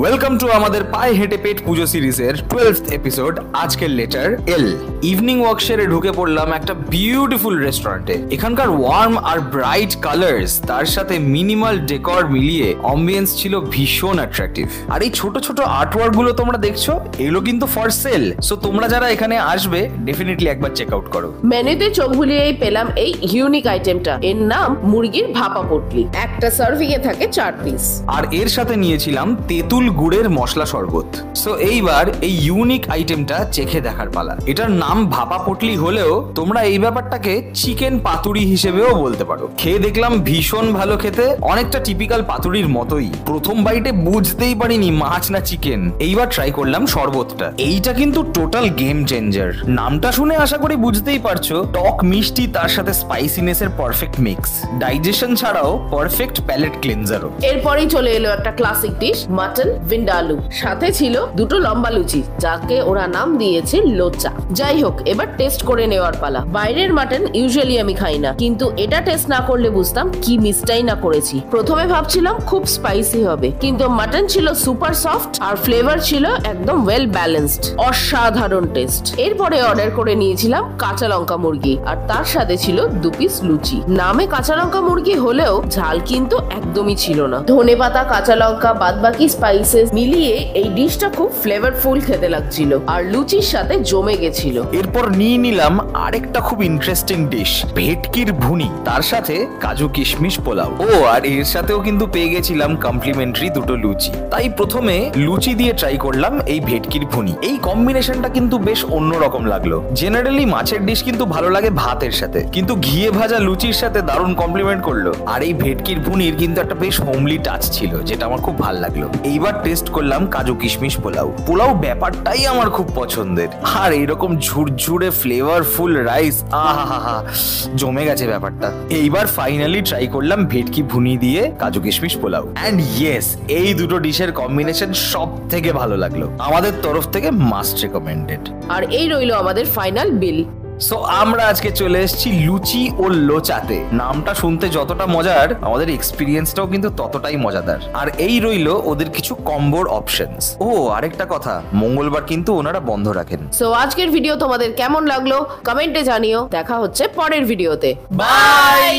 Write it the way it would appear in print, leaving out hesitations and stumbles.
Welcome to আমাদের পায়ে হেঁটে পেট পুজো সিরিজের 12th এপিসোড। আজকের লেটার এল। ইভিনিং ওয়াক সেরে ঢুকে পড়লাম একটা বিউটিফুল রেস্টুরেন্টে। এখানকার ওয়ার্ম আর ব্রাইট কালার্স তার সাথে মিনিমাল ডেকর মিলিয়ে অ্যাম্বিয়েন্স ছিল ভীষণ অ্যাট্রাকটিভ। আর এই ছোট ছোট আর্টওয়ার্ক গুলো তোমরা দেখছো, এগুলো কিন্তু ফর সেল। সো তোমরা যারা এখানে আসবে ডেফিনেটলি একবার চেক আউট করো। মেনুতে চোখ বুলিয়েই পেলাম এই ইউনিক আইটেমটা। এর নাম মুরগির ভাপা পটলি। একটা সার্ভিং এ থাকে 4 পিস। আর এর সাথে নিয়েছিলাম তেঁতুল গুড়ের মশলা শরবত। সো এইবার এই ইউনিক আইটেমটা চেখে দেখার পালা। এটার নাম ভাপা পটলি হলেও তোমরা এই ব্যাপারটাকে চিকেন পাতুরি হিসেবেও বলতে পারো। খেয়ে দেখলাম ভীষণ ভালো খেতে, অনেকটা টিপিক্যাল পাতুরির মতোই। প্রথম বাইটে বুঝতেই পারিনি মাছ না চিকেন। এইবার ট্রাই করলাম শরবতটা। এইটা কিন্তু টোটাল গেম চেঞ্জার। নামটা শুনে আশা করি বুঝতেই পারছো, টক মিষ্টি তার সাথে স্পাইসিনেস এর পারফেক্ট মিক্স। ডাইজেশন ছাড়াও পারফেক্ট প্যালেট ক্লিনজারও। এরপরেই চলে এলো একটা ক্লাসিক ডিশ, মাটন ভিন্ডালু। সাথে ছিল দুটো লম্বা লুচি, যাকে ওরা নাম দিয়েছে লোচা। যাই হোক, এবার টেস্ট করে নেওয়ার পালা। বাইরের মাটন ইউজুয়ালি আমি খাই না, কিন্তু এটা টেস্ট না করলে বুঝতাম কি মিসটাই না করেছি। প্রথমে ভাবছিলাম খুব স্পাইসি হবে, কিন্তু মাটন ছিল সুপার সফট আর ফ্লেভার ছিল একদম ওয়েল ব্যালেন্সড। অসাধারণ টেস্ট। এরপরে অর্ডার করে নিয়েছিলাম কাঁচা লঙ্কা মুরগি, আর তার সাথে ছিল 2 পিস লুচি। নামে কাঁচা লঙ্কা মুরগি হলেও ঝাল কিন্তু একদমই ছিল না। ধনেপাতা, কাঁচা লঙ্কা, বাদবাকি স্পাইসেস মিলিয়ে এই ডিশটা খুব ফ্লেভারফুল খেতে লাগছিল, আর লুচির সাথে জমে গেছিল। এরপর নিয়ে নিলাম আরেকটা খুব ইন্টারেস্টিং ডিশ, ভেটকির ভুনি, তার সাথে কাজু কিশমিশ পোলাও। ও আর এর সাথেও কিন্তু পেয়ে গেছিলাম কমপ্লিমেন্টারি 2টো লুচি। তাই প্রথমে লুচি দিয়ে ট্রাই করলাম এই ভেটকির ভুনি। এই কম্বিনেশনটা কিন্তু বেশ অন্যরকম লাগলো। জেনারেলি মাছের ডিশ কিন্তু ভালো লাগে ভাতের সাথে, কিন্তু ঘিয়ে ভাজা লুচির সাথে দারুণ কমপ্লিমেন্ট করলো। আর এই ভেটকির ভুনির কিন্তু একটা বেশ হোমলি টাচ ছিল, যেটা আমার খুব ভালো লাগলো। এইবার টেস্ট করলাম কাজু কিশমিশ পোলাও। পোলাও ব্যাপারটাই আমার খুব পছন্দের। আর এইরকম ঝুরঝুরে ফ্লেভারফুল রাইস, আহা, জমে গেছে ব্যাপারটা। এইবার ফাইনালি ট্রাই করলাম ভেটকি ভুনি দিয়ে কাজু কিশমিশ পোলাও। এন্ড ইয়েস, এই দুটো ডিশের কম্বিনেশন সব থেকে ভালো লাগলো। আমাদের তরফ থেকে মাস্ট রেকমেন্ডেড। আর এই রইলো আমাদের ফাইনাল বিল। সো আমরা আজকে চলে এসেছি লুচি ও লোচাতে। নামটা শুনতে যতটা মজার, আমাদের এক্সপিরিয়েন্সটাও কিন্তু ততটাই মজাদার। আর এই রইলো ওদের কিছু কম্বোর অপশনস। ও আরেকটা কথা, মঙ্গলবার কিন্তু ওনারা বন্ধ রাখেন। সো আজকের ভিডিও তোমাদের কেমন লাগলো কমেন্টে জানিও। দেখা হচ্ছে পরের ভিডিওতে। বাই।